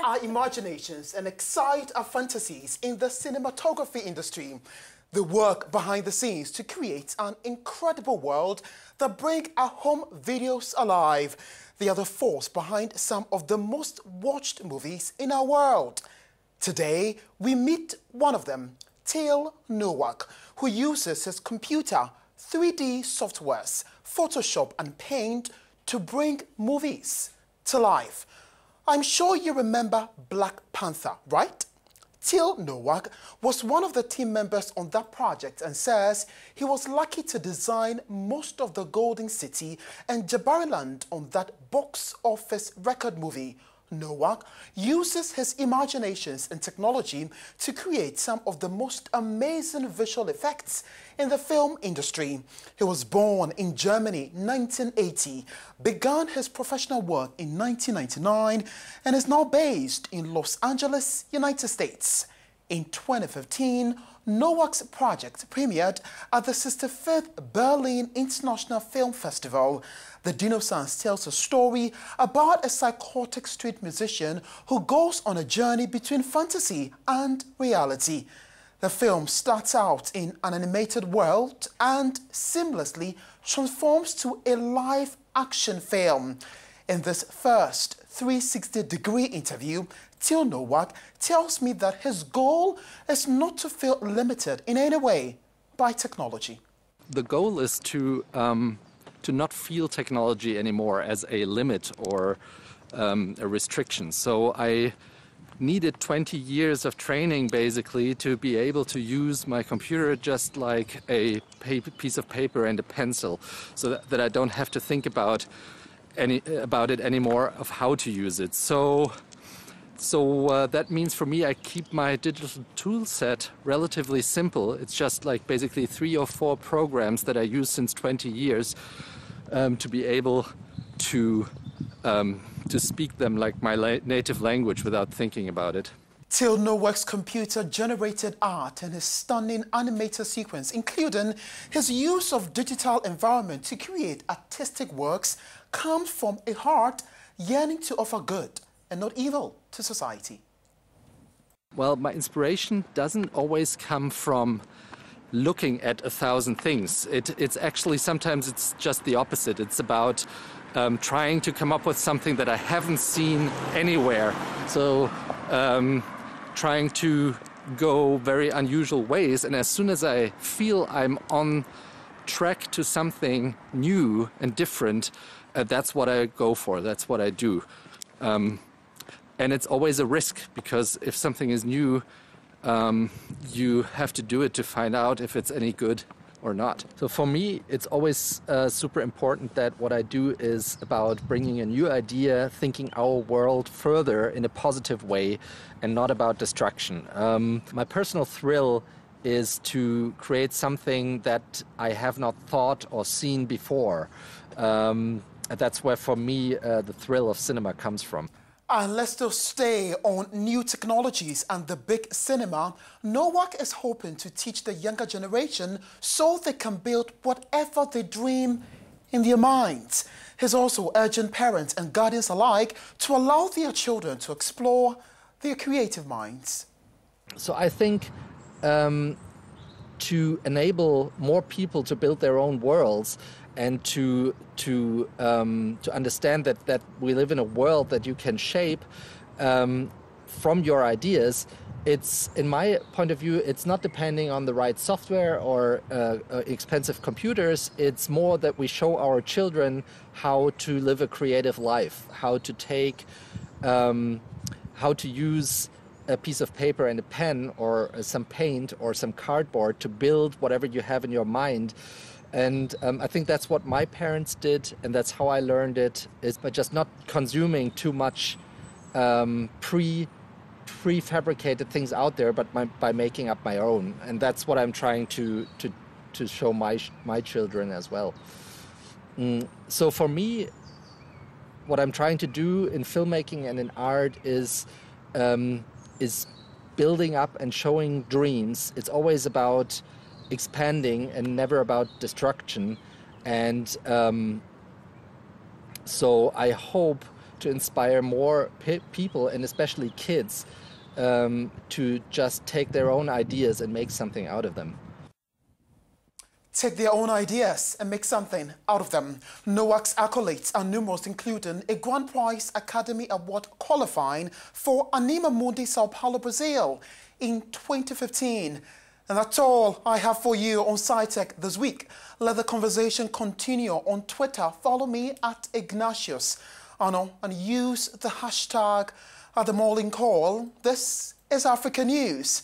our imaginations and excite our fantasies in the cinematography industry. The work behind the scenes to create an incredible world that bring our home videos alive. They are the force behind some of the most watched movies in our world. Today, we meet one of them, Till Nowak, who uses his computer, 3D softwares, Photoshop and Paint to bring movies to life. I'm sure you remember Black Panther, right? Till Nowak was one of the team members on that project and says he was lucky to design most of the Golden City and Jabar land on that box office record movie. Nowak uses his imaginations and technology to create some of the most amazing visual effects in the film industry. He was born in Germany in 1980, began his professional work in 1999, and is now based in Los Angeles, United States. In 2015, Nowak's project premiered at the 65th Berlin International Film Festival. The Dinosaurs tells a story about a psychotic street musician who goes on a journey between fantasy and reality. The film starts out in an animated world and seamlessly transforms to a live action film. In this first 360-degree interview, Till Nowak tells me that his goal is not to feel limited in any way by technology. The goal is to not feel technology anymore as a limit or a restriction. So I needed 20 years of training basically to be able to use my computer just like a piece of paper and a pencil, so that I don't have to think about it anymore of how to use it. So that means for me I keep my digital tool set relatively simple. It's just like basically 3 or 4 programs that I use since 20 years to be able to speak them like my native language without thinking about it. Till Nowak's computer-generated art and his stunning animated sequence, including his use of digital environment to create artistic works, comes from a heart yearning to offer good and not evil to society. Well, my inspiration doesn't always come from looking at 1,000 things. It's actually, sometimes it's just the opposite. It's about trying to come up with something that I haven't seen anywhere. So trying to go very unusual ways, and as soon as I feel I'm on track to something new and different, that's what I go for, that's what I do. And it's always a risk, because if something is new, you have to do it to find out if it's any good or not. So for me, it's always super important that what I do is about bringing a new idea, thinking our world further in a positive way, and not about destruction. My personal thrill is to create something that I have not thought or seen before. That's where, for me, the thrill of cinema comes from. And let's still stay on new technologies and the big cinema. Nowak is hoping to teach the younger generation so they can build whatever they dream in their minds. He's also urging parents and guardians alike to allow their children to explore their creative minds. So I think to enable more people to build their own worlds and to understand that we live in a world that you can shape from your ideas, it's, in my point of view, it's not depending on the right software or expensive computers. It's more that we show our children how to live a creative life, how to take, how to use a piece of paper and a pen or some paint or some cardboard to build whatever you have in your mind. And I think that's what my parents did, and that's how I learned it, is by just not consuming too much prefabricated things out there, but by making up my own. And that's what I'm trying to show my children as well. So for me, what I'm trying to do in filmmaking and in art is building up and showing dreams. It's always about expanding and never about destruction. And so I hope to inspire more people, and especially kids, to just take their own ideas and make something out of them. Take their own ideas and make something out of them. Nowak's accolades are numerous, including a Grand Prize Academy Award qualifying for Anima Mundi Sao Paulo, Brazil in 2015. And that's all I have for you on SciTech this week. Let the conversation continue on Twitter. Follow me at Ignatius Ano and use the hashtag @theMultilingual. This is Africa News.